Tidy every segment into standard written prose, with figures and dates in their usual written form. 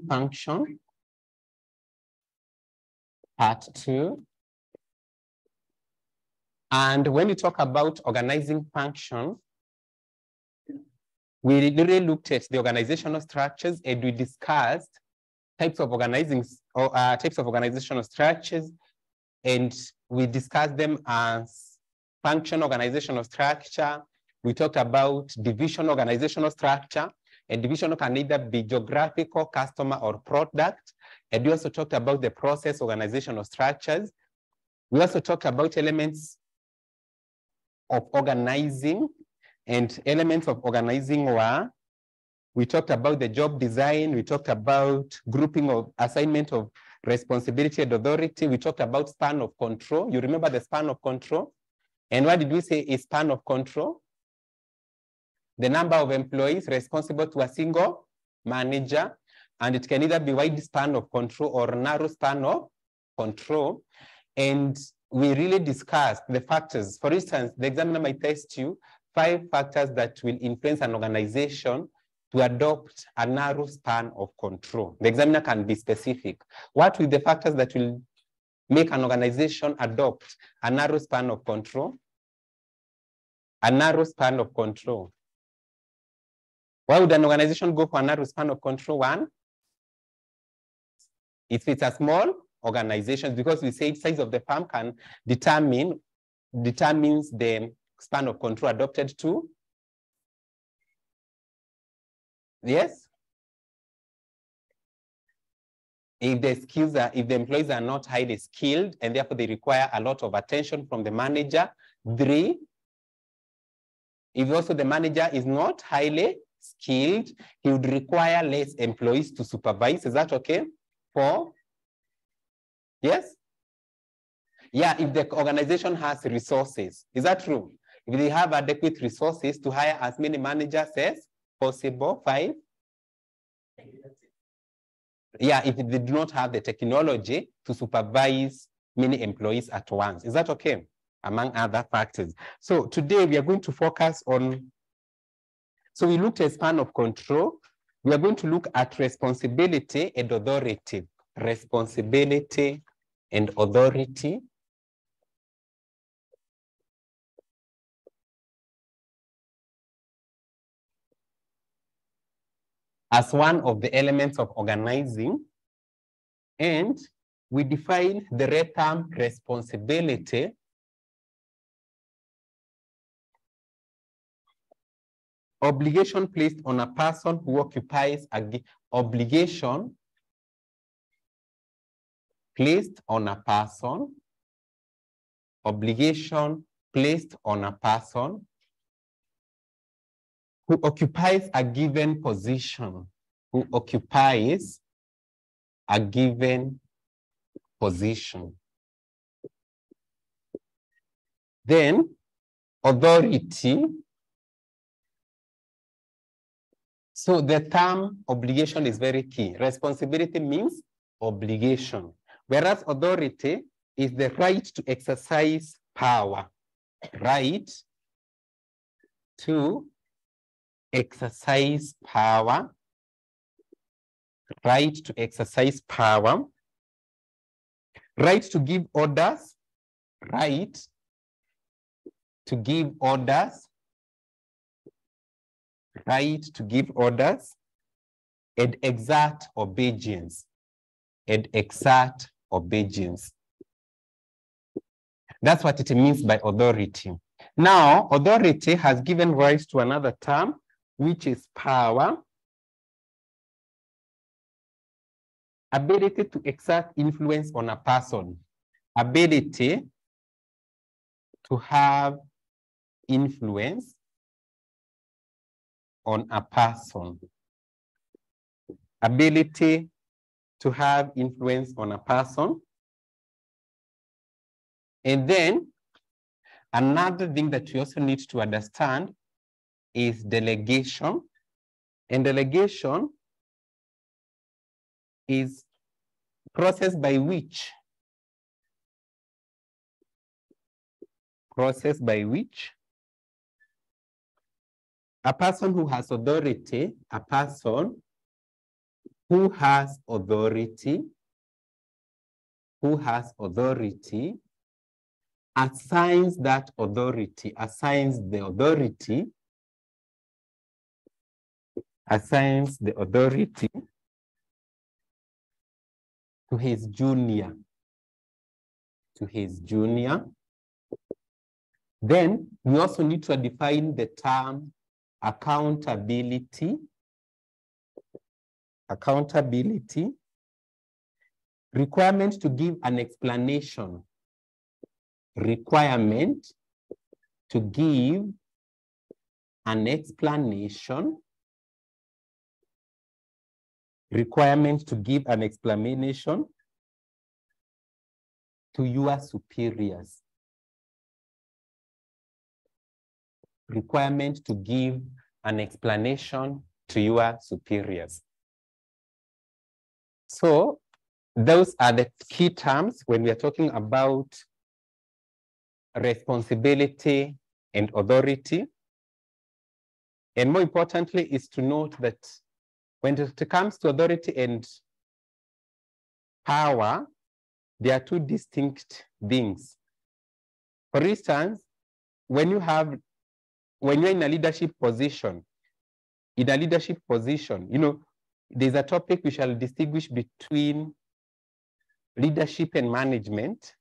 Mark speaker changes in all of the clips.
Speaker 1: function, part 2. And when we talk about organizing function, we really looked at the organizational structures and we discussed types of organizational structures, and we discussed them as function organizational structure. We talked about division organizational structure, and division can either be geographical, customer, or product. And we also talked about the process organizational structures. We also talked about elements of organizing, and elements of organizing were, we talked about the job design, we talked about grouping of assignment of responsibility and authority, we talked about span of control. You remember the span of control? And what did we say is span of control? The number of employees responsible to a single manager, and it can either be wide span of control or narrow span of control. And we really discussed the factors. For instance, the examiner might test you 5 factors that will influence an organization to adopt a narrow span of control. The examiner can be specific. What will the factors that will make an organization adopt a narrow span of control? A narrow span of control. Why would an organization go for a narrow span of control? 1, if it's a small organization, because we say size of the firm can determines the span of control adopted to. Yes? If the employees are not highly skilled and therefore they require a lot of attention from the manager. 3, if also the manager is not highly skilled, he would require less employees to supervise. Is that okay? 4, yes? Yeah, if the organization has resources. Is that true? If they have adequate resources to hire as many managers as possible. 5, yeah, if they do not have the technology to supervise many employees at once. Is that okay? Among other factors. So today we are going to focus on, so we looked at span of control. We are going to look at responsibility and authority. Responsibility and authority. As one of the elements of organizing, and we define the red term responsibility obligation placed on a person who occupies a obligation placed on a person, obligation placed on a person who occupies a given position, who occupies a given position. Then authority. So the term obligation is very key. Responsibility means obligation, whereas authority is the right to exercise power. Right to exercise power. Right to exercise power. Right to give orders. Right to give orders. Right to give orders. And exert obedience. And exert obedience. That's what it means by authority. Now, authority has given rise to another term, which is power. Ability to exert influence on a person. Ability to have influence on a person. Ability to have influence on a person. And then another thing that we also need to understand is delegation. And delegation is process by which a person who has authority, a person who has authority, assigns the authority to his junior. Then we also need to define the term accountability. Requirement to give an explanation. To your superiors. Requirement to give an explanation to your superiors. So those are the key terms when we are talking about responsibility and authority. And more importantly is to note that when it comes to authority and power, they are two distinct things. For instance, when you're in a leadership position, you know, there's a topic we shall distinguish between leadership and management.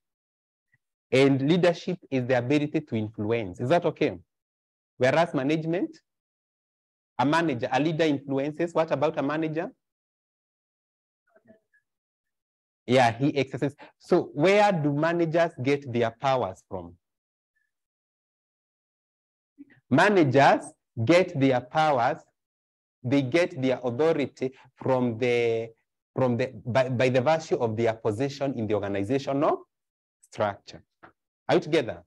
Speaker 1: And leadership is the ability to influence. Is that okay? Whereas management, a leader influences. What about a manager? Yeah, he exercises. So where do managers get their powers from? Managers get their powers, they get their authority by the virtue of their position in the organizational structure. Are you together?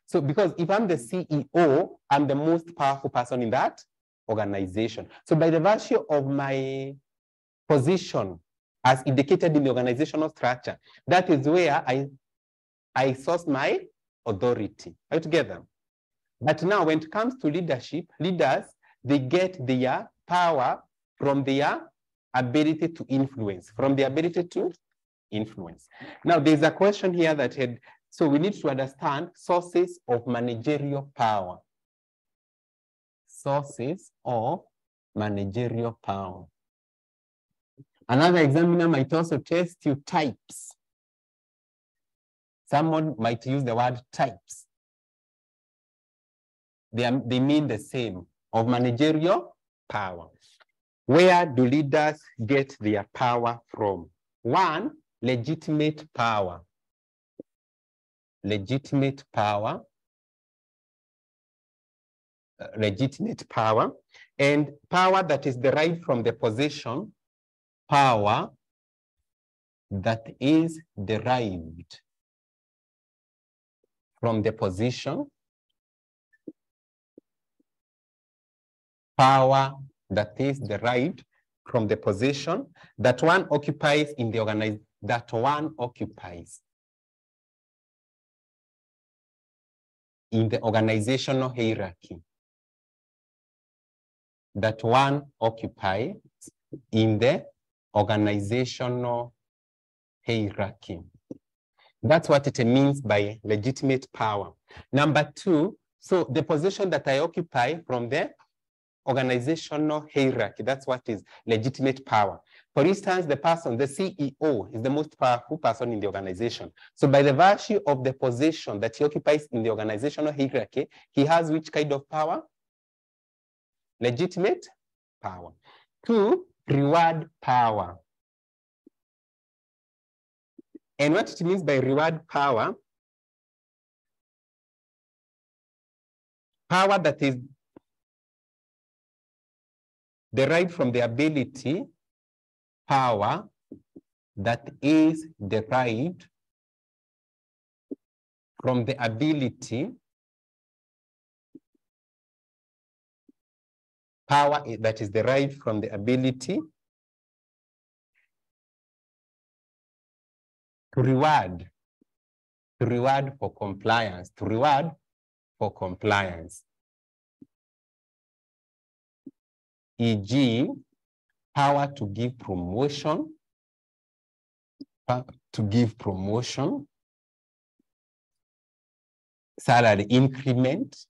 Speaker 1: So because if I'm the CEO, I'm the most powerful person in that organization. So by the virtue of my position as indicated in the organizational structure, that is where I source my authority. Are you together? But now when it comes to leadership, leaders, they get their power from their ability to influence, Now there's a question here that so we need to understand sources of managerial power. Another examiner might also test you types. Someone might use the word types. They mean the same, of managerial power. Where do leaders get their power from? One, legitimate power. And power that is derived from the position. Power that is derived from the position. Power that is derived from the position that one occupies in the organization, in the organizational hierarchy. That one occupies in the organizational hierarchy. That's what it means by legitimate power. Number two, so the position that I occupy from the organizational hierarchy, that's what is legitimate power. For instance, the CEO is the most powerful person in the organization. So by the virtue of the position that he occupies in the organizational hierarchy, he has which kind of power? Legitimate power. Two, reward power. And what it means by reward power, power that is derived from the ability, power that is derived from the ability, power that is derived from the ability to reward for compliance, e.g., power to give promotion, salary increment.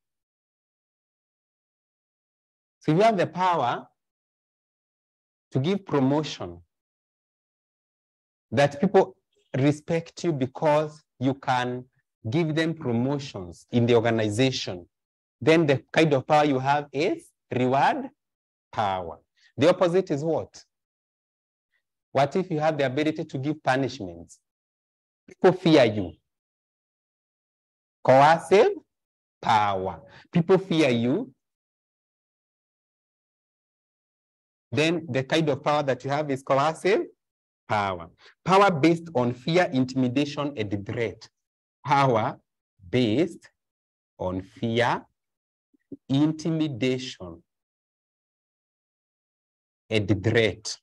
Speaker 1: So you have the power to give promotion, that people respect you because you can give them promotions in the organization. Then the kind of power you have is reward power. The opposite is what? What if you have the ability to give punishments? People fear you. Coercive power. People fear you. Then the kind of power that you have is coercive power. Power based on fear, intimidation, and threat. Power based on fear, intimidation, and threat.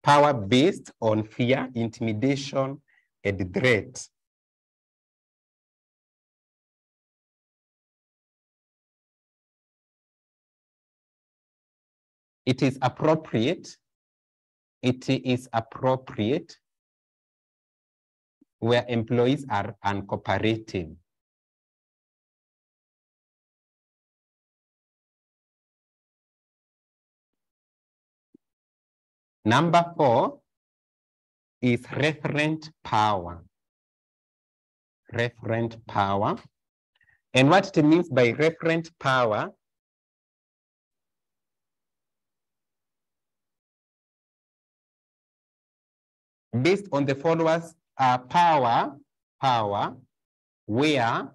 Speaker 1: Power based on fear, intimidation, and threat. It is appropriate. It is appropriate where employees are uncooperative. Number 4 is referent power. Referent power. And what it means by referent power based on the followers power where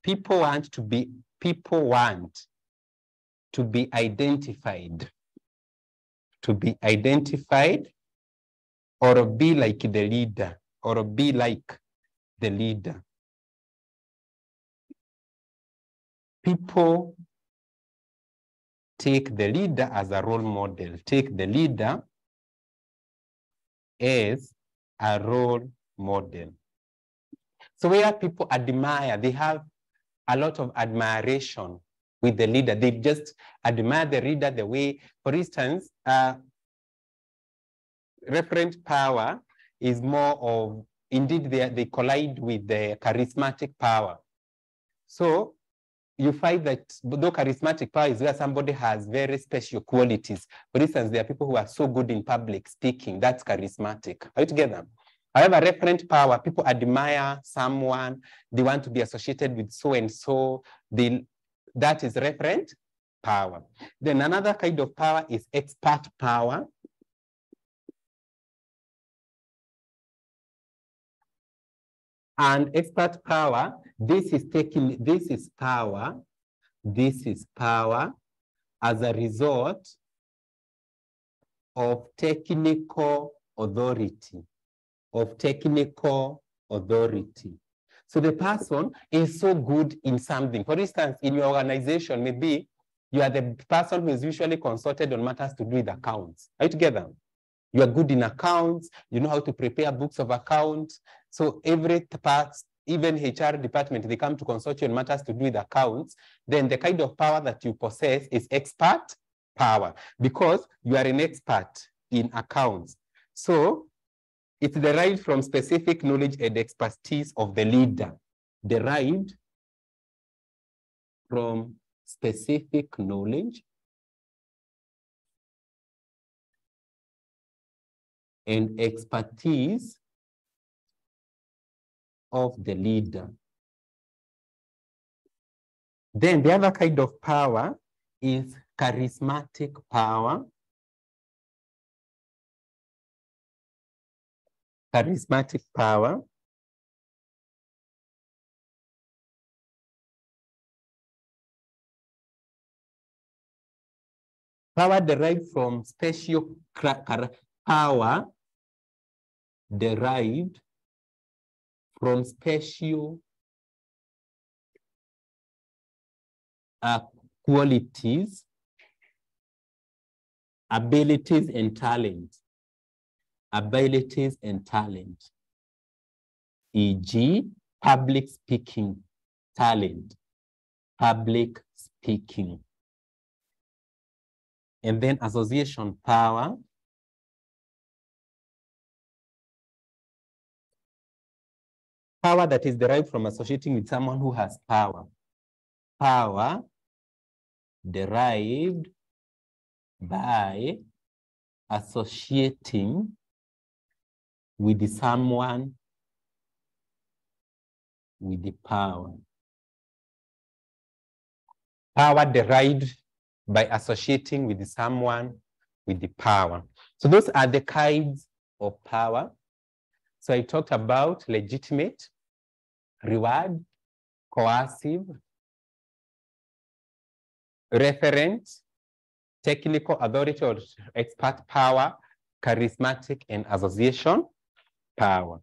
Speaker 1: people want to be identified, or be like the leader, People take the leader as a role model, So where people admire, they have a lot of admiration with the leader. They just admire the leader the way, for instance, referent power is more of, indeed, they collide with the charismatic power. So you find that though charismatic power is where somebody has very special qualities. For instance, there are people who are so good in public speaking. That's charismatic. Are you together? However, referent power, people admire someone. They want to be associated with so-and-so. That is referent power. Then another kind of power is expert power. And expert power, this is power as a result of technical authority. So the person is so good in something. For instance, in your organization, maybe you are the person who is usually consulted on matters to do with accounts. Are you together? You are good in accounts, you know how to prepare books of accounts. So every part, even HR department, they come to consult you on matters to do with accounts. Then the kind of power that you possess is expert power, because you are an expert in accounts. So it's derived from specific knowledge and expertise of the leader. Derived from specific knowledge and expertise of the leader. Then the other kind of power is charismatic power. Charismatic power. Power derived from special power derived from special qualities, abilities, and talent. E.g., public speaking talent. And then association power. Power that is derived from associating with someone who has power. Power derived by associating with someone with the power. Power derived by associating with someone with the power. So those are the kinds of power. So I talked about legitimate, reward, coercive, referent, technical authority or expert power, charismatic, and association power.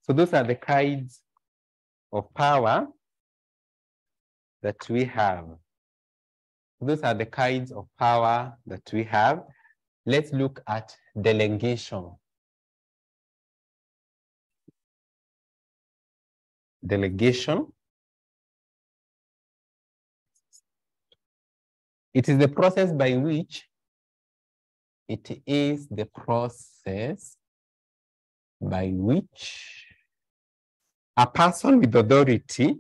Speaker 1: So those are the kinds of power that we have. Those are the kinds of power that we have. Let's look at delegation. Delegation. It is the process by which a person with authority,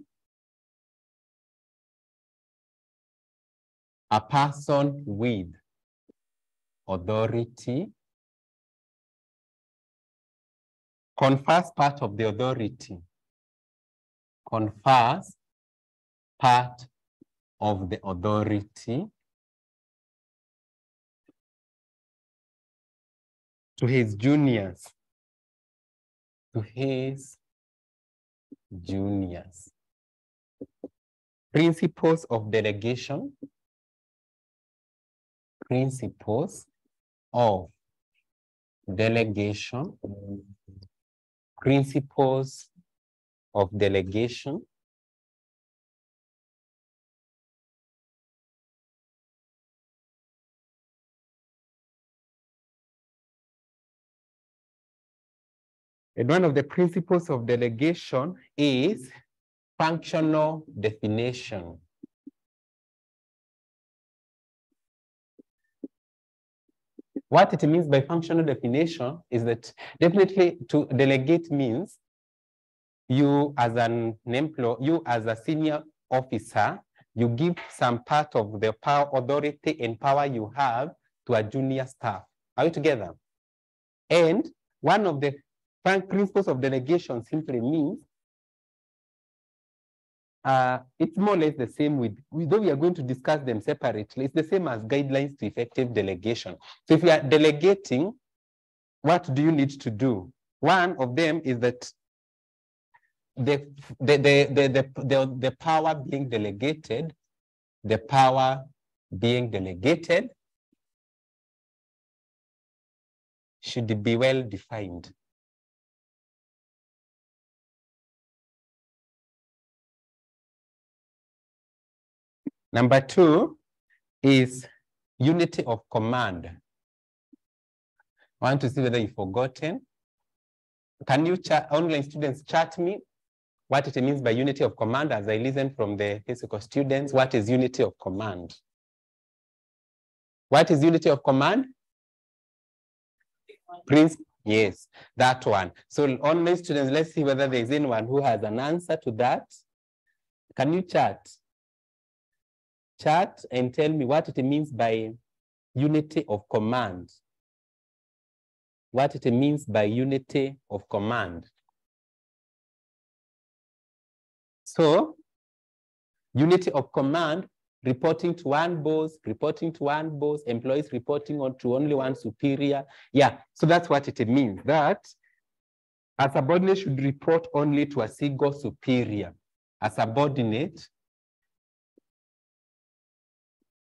Speaker 1: confers part of the authority, to his juniors, Principles of delegation. Principles of delegation. Principles of delegation. And one of the principles of delegation is functional definition. What it means by functional definition is that definitely to delegate means you as an employee, you as a senior officer, you give some part of the power, authority, and power you have to a junior staff. Are we together? And one of the principles of delegation simply means it's more or less the same though we are going to discuss them separately, it's the same as guidelines to effective delegation. So if you are delegating, what do you need to do? One of them is that the power being delegated, should be well defined. Number two is unity of command. I want to see whether you've forgotten. Can you online students chat me what it means by unity of command as I listen from the physical students? What is unity of command? What is unity of command? Yes, that one. So online students, let's see whether there's anyone who has an answer to that. Can you chat? Chat and tell me what it means by unity of command. What it means by unity of command. So, unity of command, reporting to one boss, employees reporting on to only one superior. Yeah, so that's what it means, that a subordinate should report only to a single superior. A subordinate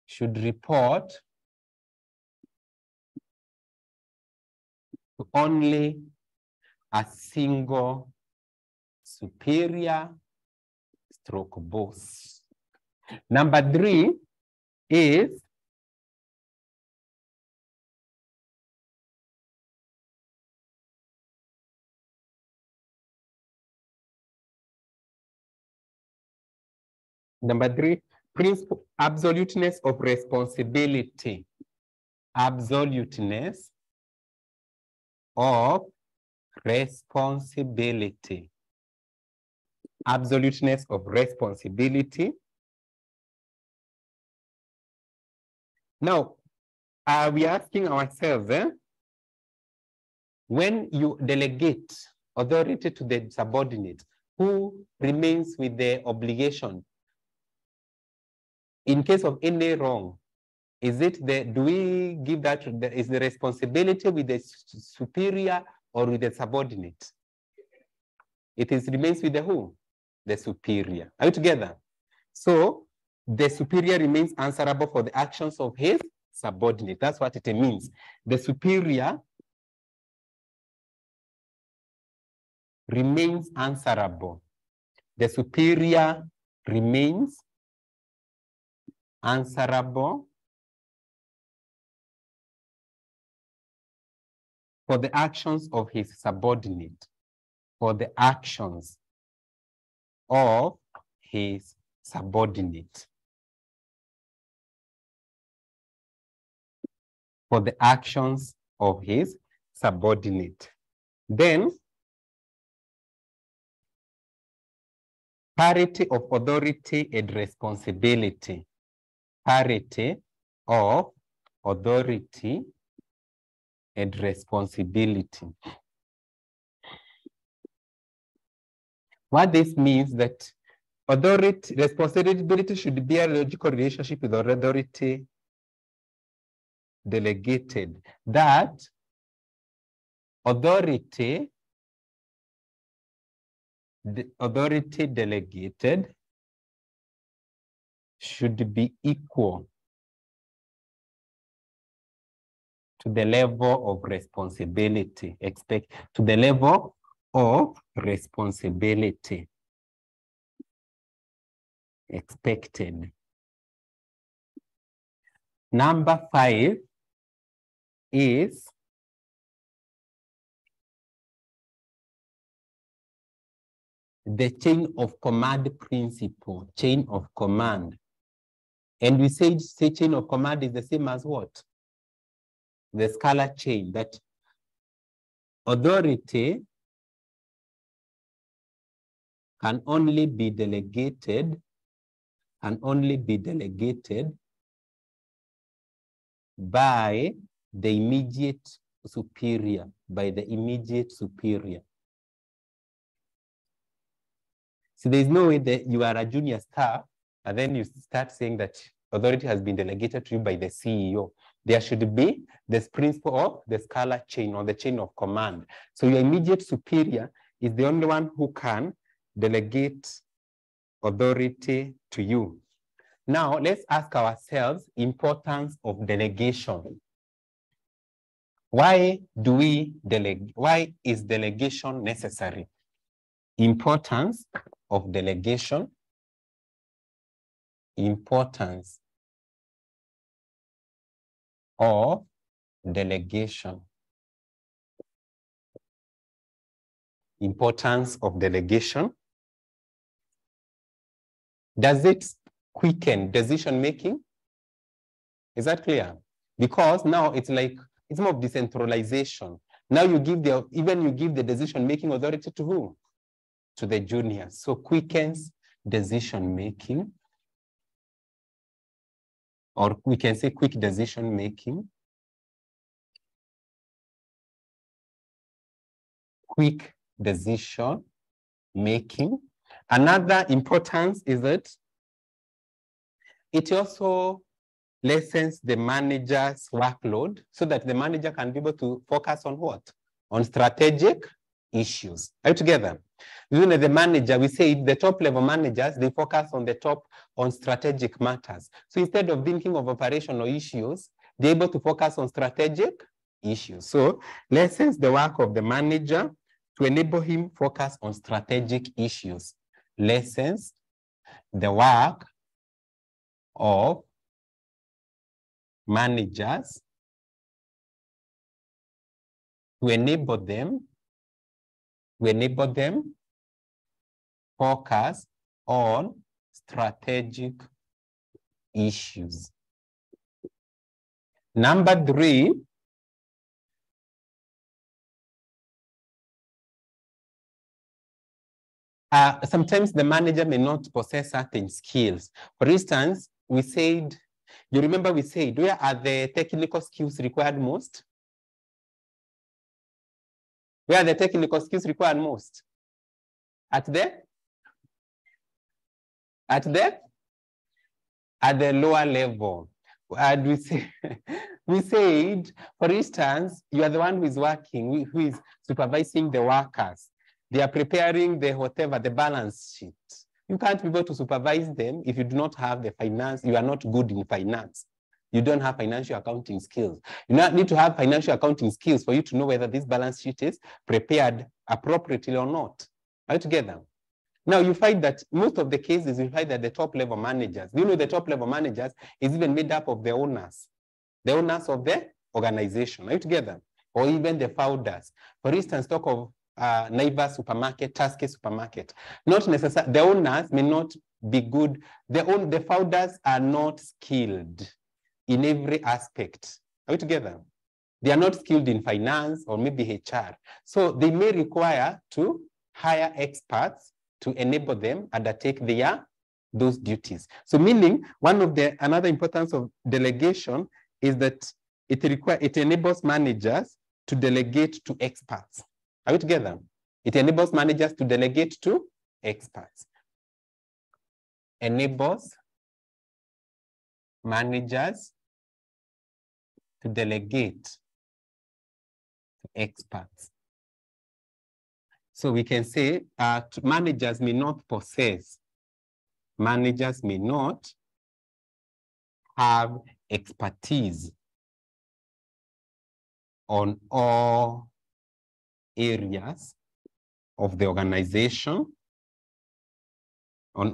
Speaker 1: should report to only a single superior stroke boss. Number three is principle absoluteness of responsibility. absoluteness of responsibility. Absoluteness of responsibility. Now, we are asking ourselves, when you delegate authority to the subordinate, who remains with the obligation? In case of any wrong, is it do we give that, is the responsibility with the superior or with the subordinate? It remains with the who? The superior. Are you together? So the superior remains answerable for the actions of his subordinate. That's what it means. The superior remains answerable. The superior remains answerable for the actions of his subordinate. For the actions of his subordinate. For the actions of his subordinate. Then, parity of authority and responsibility. Parity of authority and responsibility. What this means that authority, responsibility should be a logical relationship with authority delegated. That authority delegated should be equal to the level of responsibility, to the level of responsibility expected. Number 5 is the chain of command principle, chain of command. And we say chain of command is the same as what? The scalar chain, that authority can only be delegated by the immediate superior, So there's no way that you are a junior staff and then you start saying that authority has been delegated to you by the CEO. There should be this principle of the scalar chain or the chain of command. So your immediate superior is the only one who can delegate authority to you. Now, let's ask ourselves importance of delegation. Why do we delegate? Why is delegation necessary? Importance of delegation. Importance of delegation. Importance of delegation. Does it quicken decision making? Is that clear? Because now it's like, it's more of decentralization. Now you give the decision making authority to who? To the juniors. So quickens decision making. Or we can say quick decision making. Quick decision making. Another importance is that it also lessens the manager's workload so that the manager can be able to focus on what? On strategic issues. Are you together? Even as the manager, we say the top level managers, they focus on strategic matters. So instead of thinking of operational issues, they're able to focus on strategic issues. So lessens the work of the manager to enable him focus on strategic issues. Lessens the work of managers to enable them focus on strategic issues. Number 3, sometimes the manager may not possess certain skills. For instance, we said, you remember we said, where are the technical skills required most? Where are the technical skills required most? At the lower level. And we say, we said, for instance, you are the one who is working, who is supervising the workers. They are preparing the whatever, the balance sheet. You can't be able to supervise them if you do not have the finance. You are not good in finance. You don't have financial accounting skills. You need to have financial accounting skills for you to know whether this balance sheet is prepared appropriately or not. Are you together? Now, you find that most of the cases, you find that the top level managers, you know, the top level managers is even made up of the owners of the organization. Are you together? Or even the founders. For instance, talk of Naivas supermarket, Tasky supermarket. Not necessarily, the owners may not be good. The founders are not skilled in every aspect. Are we together? They are not skilled in finance or maybe HR. So they may require to hire experts to enable them undertake those duties. So meaning another importance of delegation is that it enables managers to delegate to experts. Are we together? It enables managers to delegate to experts. Enables managers to delegate to experts. So we can say managers may not have expertise on all areas of the organization, and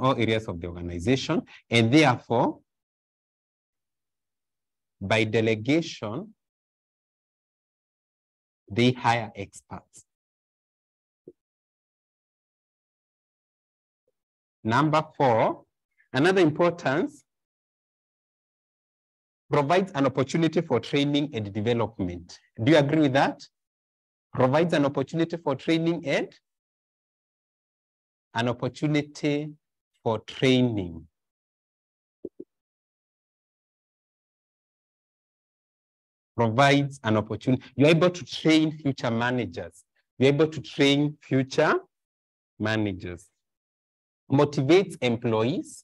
Speaker 1: therefore, by delegation, they hire experts. Number 4, another importance, provides an opportunity for training and development. Do you agree with that? Provides an opportunity for training and an opportunity for training. Provides an opportunity. You're able to train future managers. You're able to train future managers. Motivates employees.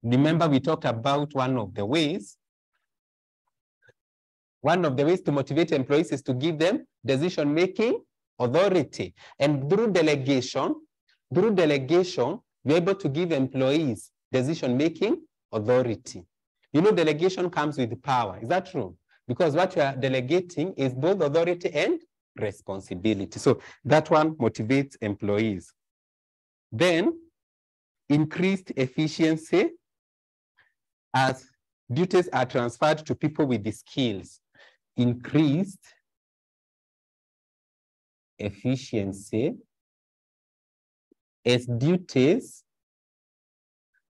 Speaker 1: Remember, we talked about one of the ways to motivate employees is to give them decision-making authority. And through delegation, we're able to give employees decision-making authority. You know, delegation comes with power. Is that true? Because what you are delegating is both authority and responsibility. So that one motivates employees. Then, increased efficiency as duties are transferred to people with the skills. Increased efficiency as duties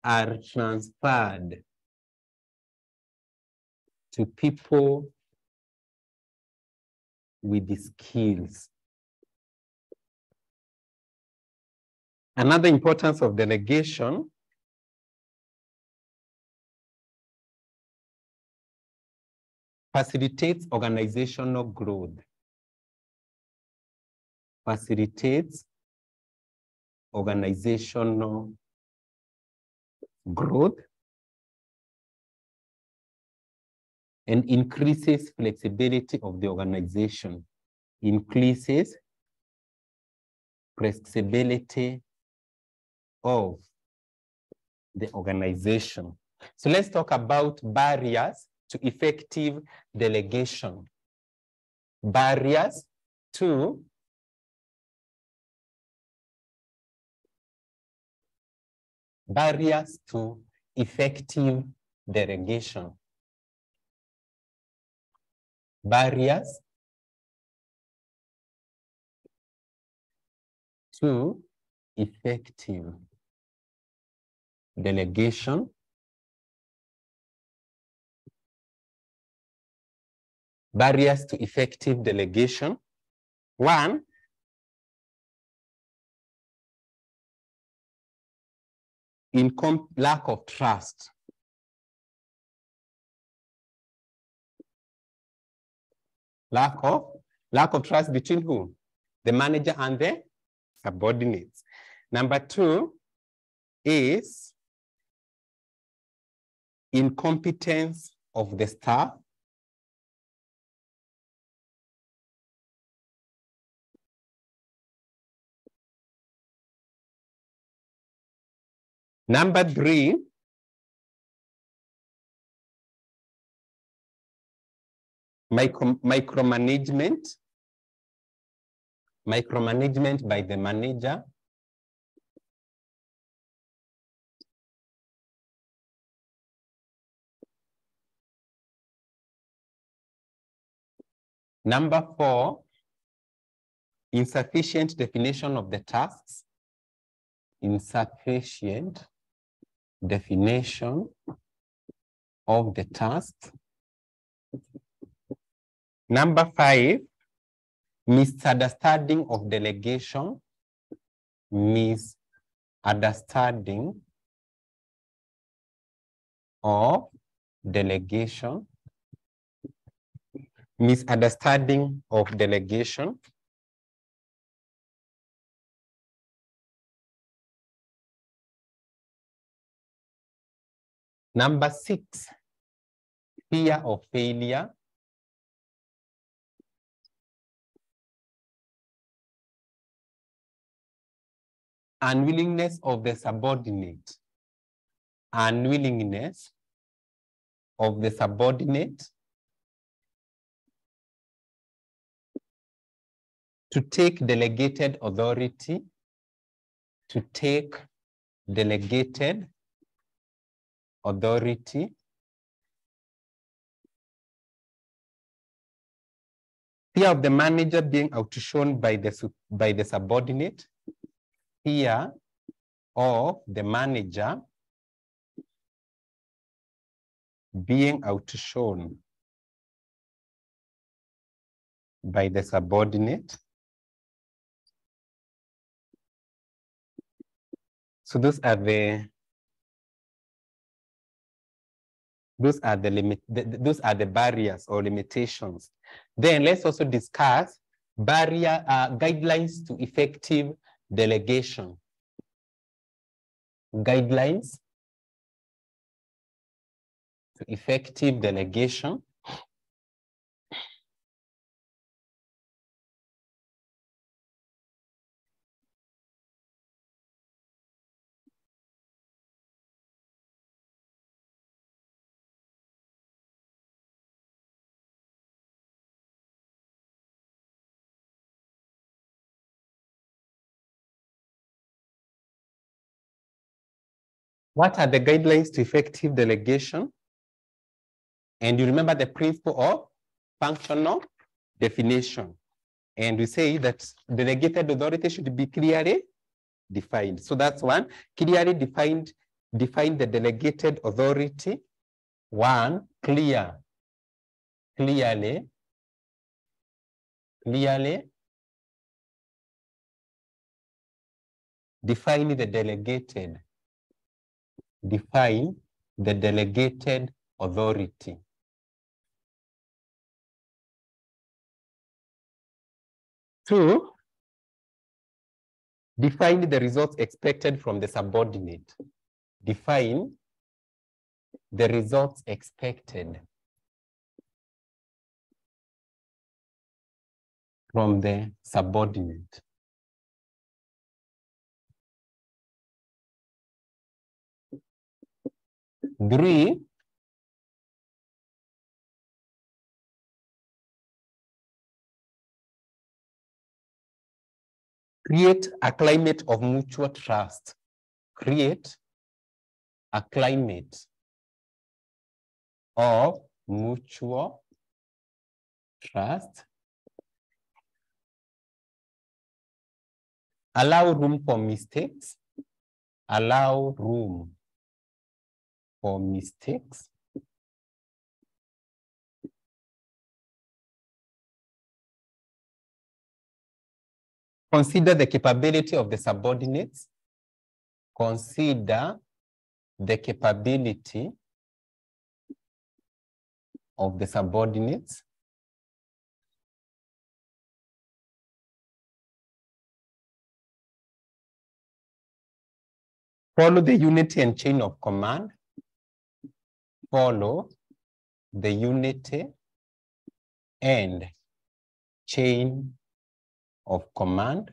Speaker 1: are transferred to people with the skills. Another importance of delegation facilitates organizational growth. Facilitates organizational growth and increases flexibility of the organization. Increases flexibility of the organization. So let's talk about barriers to effective delegation. Barriers to effective delegation. Barriers to effective delegation barriers to effective delegation. One, lack of trust. Lack of trust between who? The manager and the subordinates. Number two is incompetence of the staff. Number three, micromanagement by the manager. Number four, insufficient definition of the tasks. Insufficient definition of the tasks. Number five, misunderstanding of delegation. Misunderstanding of delegation. Misunderstanding of delegation. Number six, fear of failure. Unwillingness of the subordinate. Unwillingness of the subordinate to take delegated authority. To take delegated authority. Fear of the manager being outshone by the subordinate. Fear of the manager being outshone by the subordinate. So those are the barriers or limitations. Then let's also discuss guidelines to effective delegation. Guidelines to effective delegation. What are the guidelines to effective delegation? And you remember the principle of functional definition. And we say that delegated authority should be clearly defined. So that's one, clearly define the delegated authority. One, clearly define the delegated authority. Two, define the results expected from the subordinate. Define the results expected from the subordinate. Three, create a climate of mutual trust. Create a climate of mutual trust. Allow room for mistakes. Allow room for mistakes. Consider the capability of the subordinates. Consider the capability of the subordinates. Follow the unity and chain of command. Follow the unity and chain of command.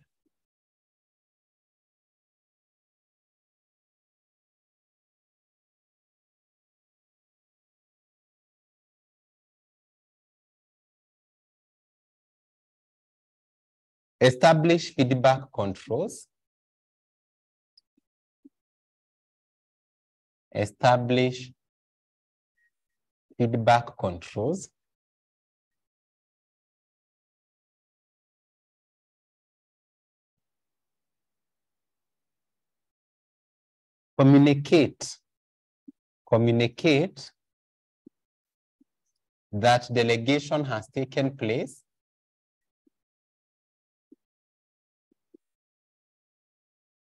Speaker 1: Establish feedback controls. Establish feedback controls. Communicate that delegation has taken place.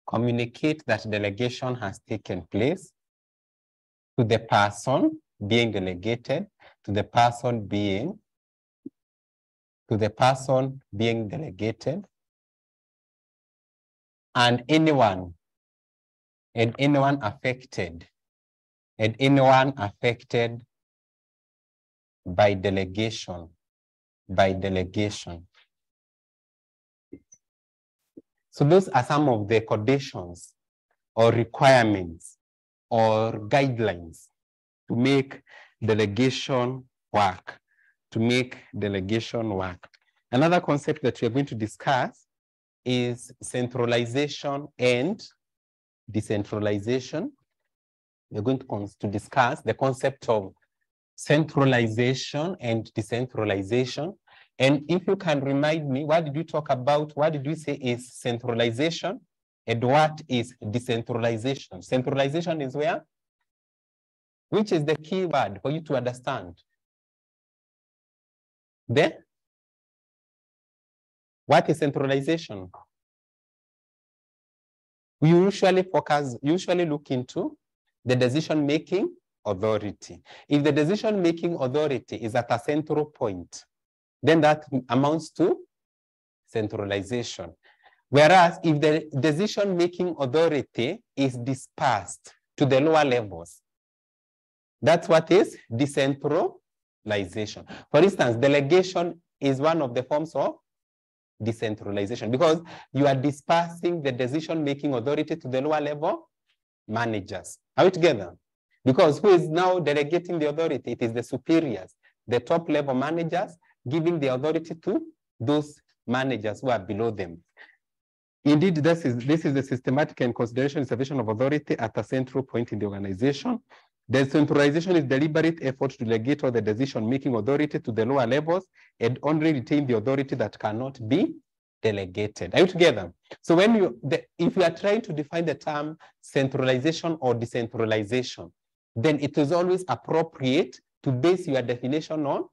Speaker 1: Communicate that delegation has taken place to the person being delegated, to the person being delegated, and anyone affected, by delegation. So those are some of the conditions or requirements or guidelines to make delegation work, Another concept that we are going to discuss is centralization and decentralization. We're going to discuss the concept of centralization and decentralization. And if you can remind me, what did we talk about? What did we say is centralization? And what is decentralization? Centralization is where? Which is the key word for you to understand? What is centralization? We usually look into the decision-making authority. If the decision-making authority is at a central point, then that amounts to centralization. Whereas if the decision-making authority is dispersed to the lower levels, that's what is decentralization. For instance, delegation is one of the forms of decentralization because you are dispersing the decision-making authority to the lower level managers. Are we together? Because who is now delegating the authority? It is the superiors, the top level managers, giving the authority to those managers who are below them. Indeed, this is the systematic and consideration of authority at a central point in the organization. Decentralization is deliberate effort to delegate all the decision-making authority to the lower levels and only retain the authority that cannot be delegated. Are you together? So if you are trying to define the term centralization or decentralization, then it is always appropriate to base your definition on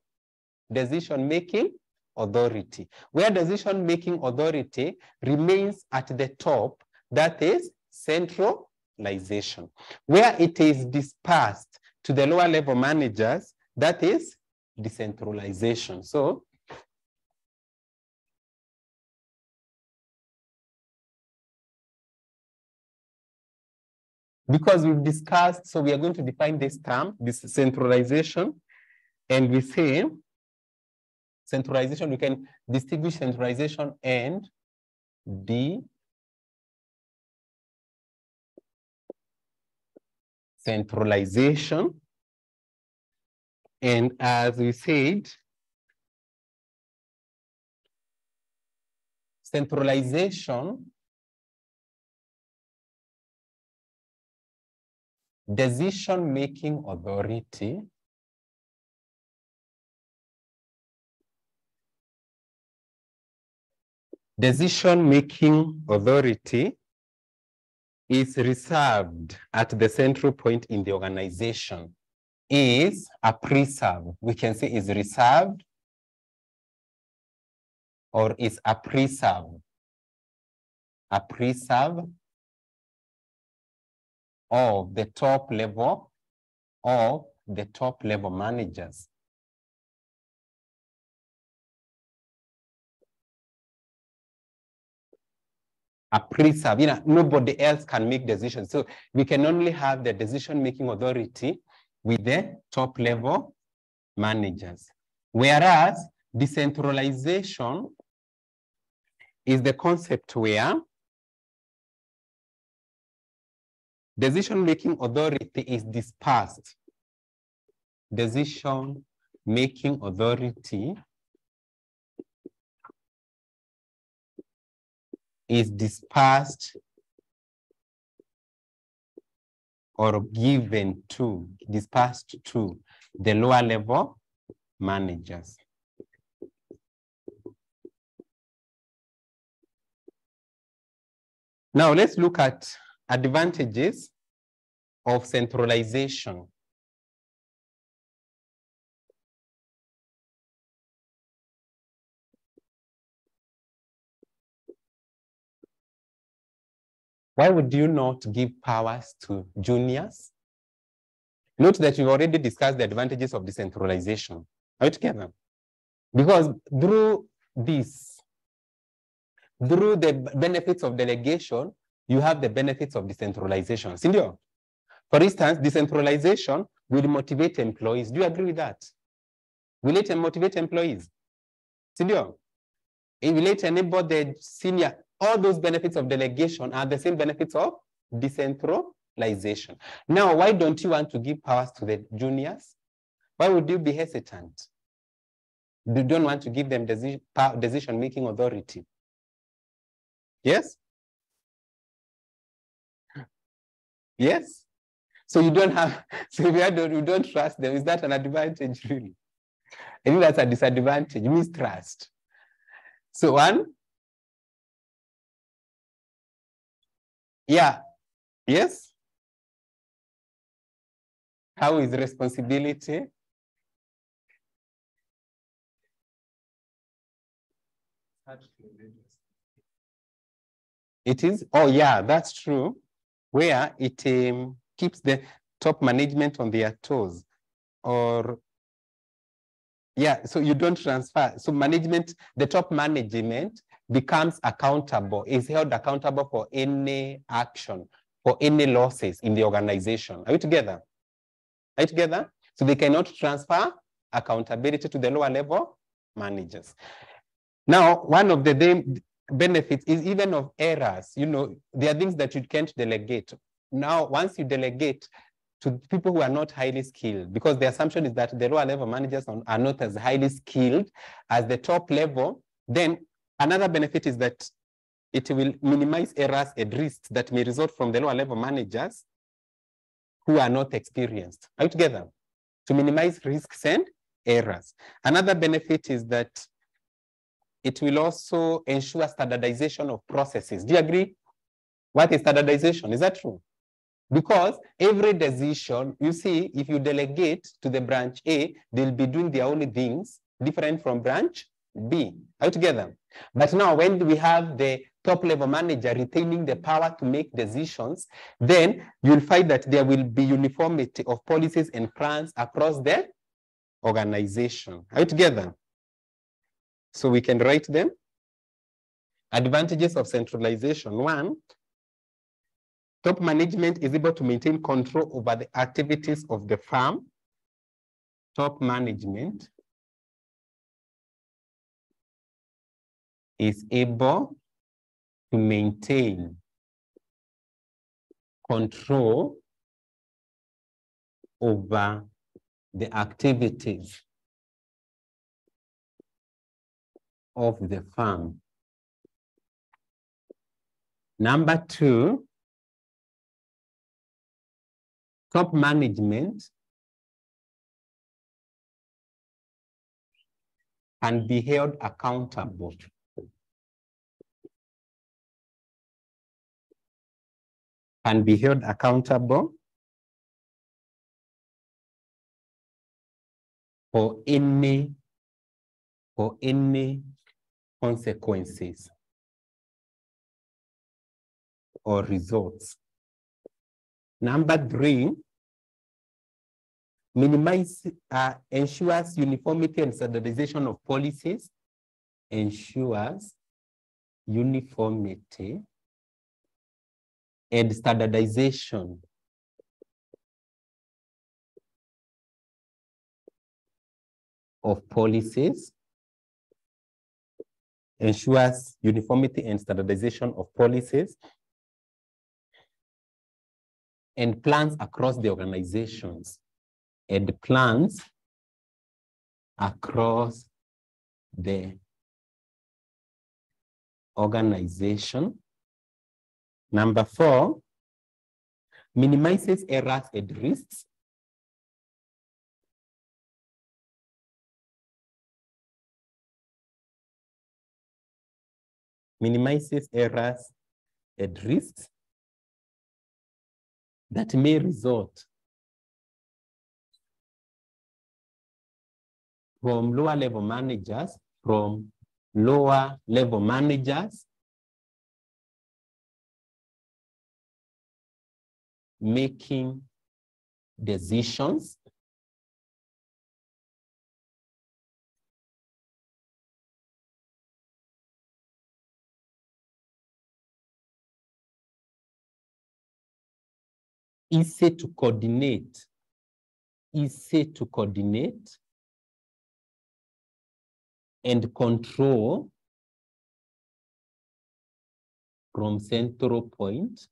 Speaker 1: decision-making authority. Where decision-making authority remains at the top, that is centralization. Where it is dispersed to the lower level managers, that is decentralization. So because we've discussed, so we are going to define this term, this centralization, and we say centralization, we can distinguish centralization and decentralization. And as we said, centralization, decision-making authority, is reserved at the central point in the organization, is a preserve. We can say is reserved or is a preserve a pre-serve of the top level managers. A pre-serve, nobody else can make decisions. So we can only have the decision-making authority with the top level managers. Whereas decentralization is the concept where decision-making authority is dispersed. Decision-making authority is dispersed or dispersed to the lower level managers. Now let's look at advantages of centralization. Why would you not give powers to juniors? Note that we've already discussed the advantages of decentralization. Are we together? Because through the benefits of delegation, you have the benefits of decentralization. Sindio? For instance, decentralization will motivate employees. Do you agree with that? Will it motivate employees? Sindio? Will it enable the senior? All those benefits of delegation are the same benefits of decentralization. Now, why don't you want to give powers to the juniors? Why would you be hesitant? You don't want to give them decision-making authority. Yes? Yes? So you don't have, so you don't trust them. Is that an advantage, really? I think that's a disadvantage, mistrust. So one, yeah, yes? How is responsibility? It is, oh yeah, that's true. Where it keeps the top management on their toes. Or, yeah, so you don't transfer. So management, the top management becomes accountable, is held accountable for any action, for any losses in the organization. Are we together? Are you together? So they cannot transfer accountability to the lower level managers. Now, one of the benefits is even of errors. There are things that you can't delegate. Now, once you delegate to people who are not highly skilled, because the assumption is that the lower level managers are not as highly skilled as the top level, then another benefit is that it will minimize errors and risks that may result from the lower level managers who are not experienced. Are you together? To minimize risks and errors. Another benefit is that it will also ensure standardization of processes. Do you agree? What is standardization? Is that true? Because every decision, you see, if you delegate to the branch A, they'll be doing their own things different from branch B. Are you together? But now when we have the top level manager retaining the power to make decisions, then you'll find that there will be uniformity of policies and plans across the organization. Are you together? So we can write them. Advantages of centralization. One, top management is able to maintain control over the activities of the firm. Top management is able to maintain control over the activities of the firm. Number two, top management can be held accountable. Can be held accountable for any consequences. or results. Number 3, ensures uniformity and standardization of policies, ensures uniformity and standardization of policies, ensures uniformity and standardization of policies, and plans across the organizations, and plans across the organization. Number 4, minimizes errors and risks. Minimizes errors and risks that may result from lower level managers, making decisions easy to coordinate and control from central point.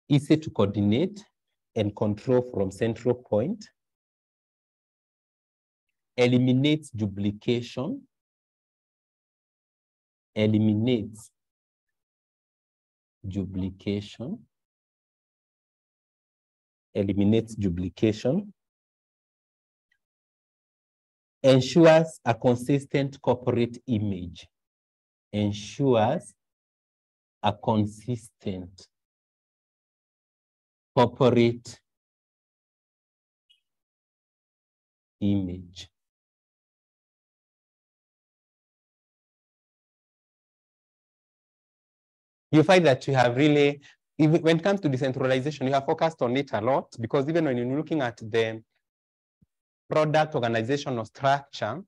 Speaker 1: Easy to coordinate and control from central point. Eliminates duplication. Eliminates duplication. Eliminates duplication. Ensures a consistent corporate image. Ensures a consistent corporate image. You find that you have really, when it comes to decentralization, you have focused on it a lot, because even when you're looking at the product organizational structure,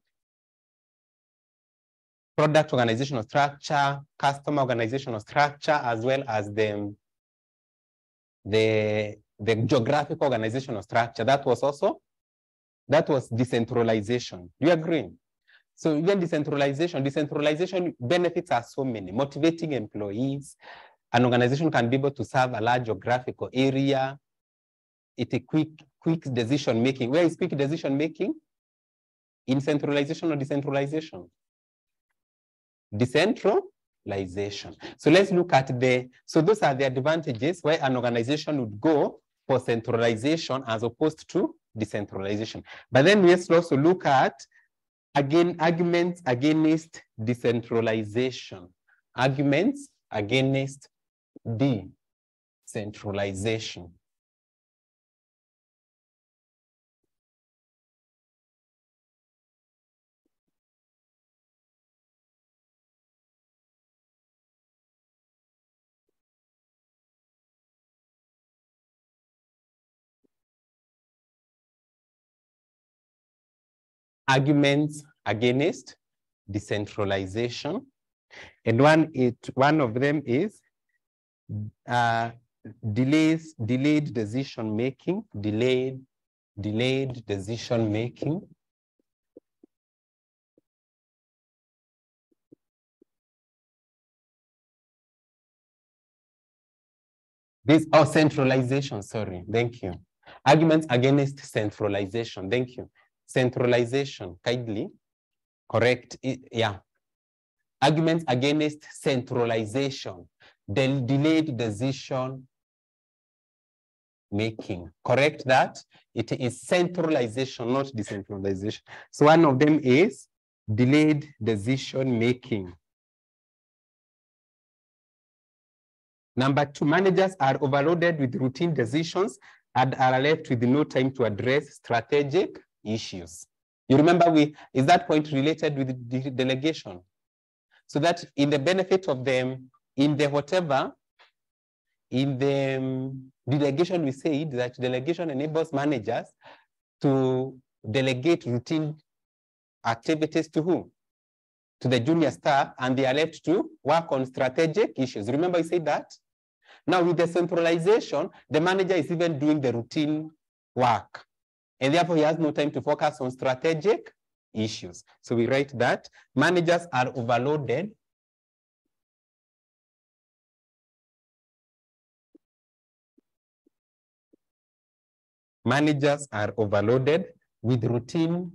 Speaker 1: customer organizational structure, as well as the geographic organizational structure, that was decentralization. Do you agree? So even decentralization benefits are so many: motivating employees. An organization can be able to serve a large geographical area. It's a quick decision making. Where is quick decision making? In centralization or decentralization? Decentralization. So let's look at so those are the advantages where an organization would go for centralization as opposed to decentralization. But then let's also look at, again, arguments against decentralization. Arguments against decentralization. Arguments against decentralization, and one of them is delayed decision making. Delayed decision making. Centralization, sorry, thank you. Arguments against centralization, thank you. Centralization, kindly correct it, yeah. Arguments against centralization, delayed decision making. Correct that. It is centralization, not decentralization. So one of them is delayed decision making. Number 2, managers are overloaded with routine decisions and are left with no time to address strategic issues. You remember is that point related with the delegation? so that in the benefit of them, in the delegation, we said that delegation enables managers to delegate routine activities to who? To the junior staff, and they are left to work on strategic issues. Remember I said that? Now with the centralization, the manager is even doing the routine work, and therefore he has no time to focus on strategic issues. So we write that managers are overloaded with routine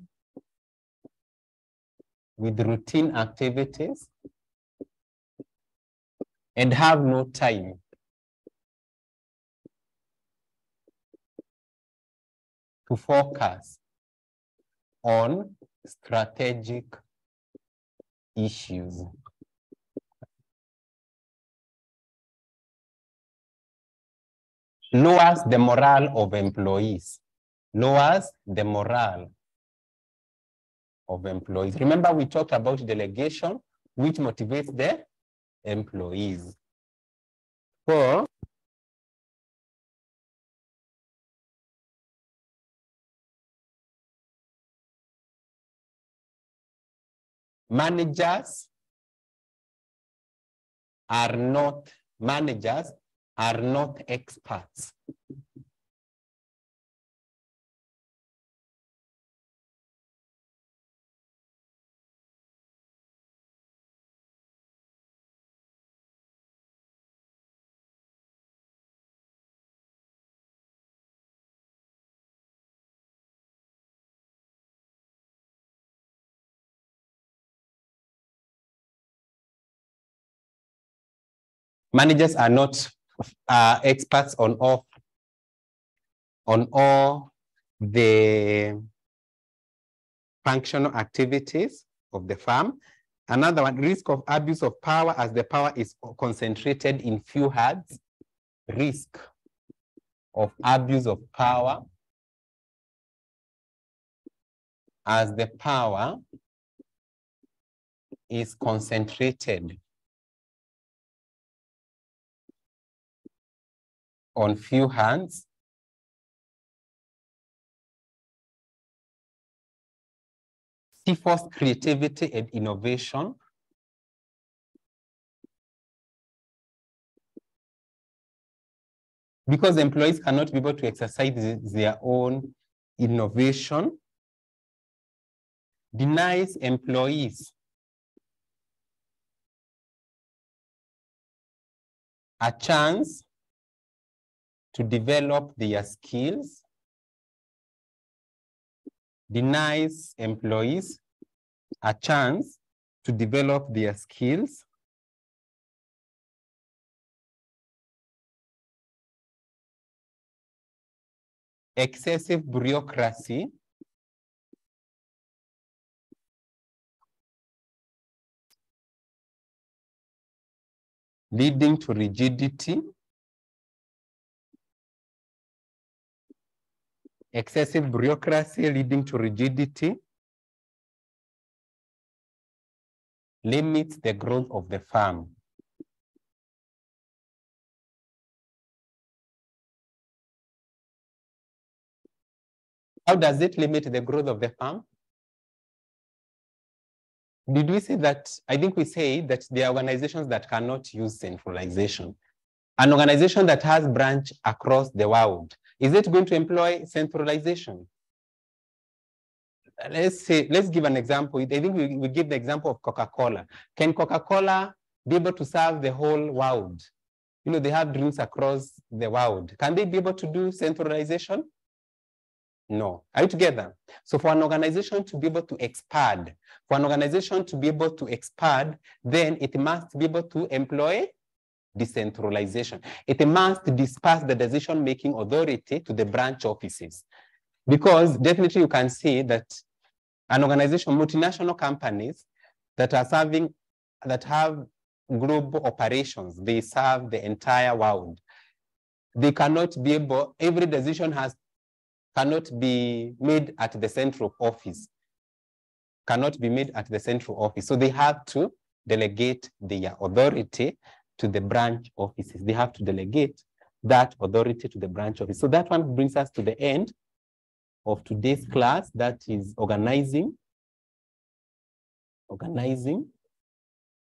Speaker 1: activities and have no time to focus on strategic issues. Lowers the morale of employees. Lowers the morale of employees. Remember, we talked about delegation, which motivates the employees. For managers are not experts. Managers are not experts on all the functional activities of the firm. Another one, risk of abuse of power as the power is concentrated in few hands. Risk of abuse of power as the power is concentrated on few hands. Stifles creativity and innovation. Because employees cannot be able to exercise their own innovation, denies employees a chance to develop their skills, denies employees a chance to develop their skills, excessive bureaucracy, leading to rigidity, excessive bureaucracy leading to rigidity, limits the growth of the firm. How does it limit the growth of the firm? Did we say that? I think we say that there are organizations that cannot use centralization. An organization that has branch across the world, is it going to employ centralization? Let's give an example. I think we give the example of Coca-Cola. Can Coca-Cola be able to serve the whole world? You know, they have drinks across the world. Can they be able to do centralization? No. Are you together? So for an organization to be able to expand, then it must be able to employ decentralization. It must disperse the decision-making authority to the branch offices. Because definitely you can see that an organization, multinational companies that have global operations, they serve the entire world. They cannot be able, every decision cannot be made at the central office. So they have to delegate their authority to the branch offices. They have to delegate that authority to the branch office. So that one brings us to the end of today's class, that is organizing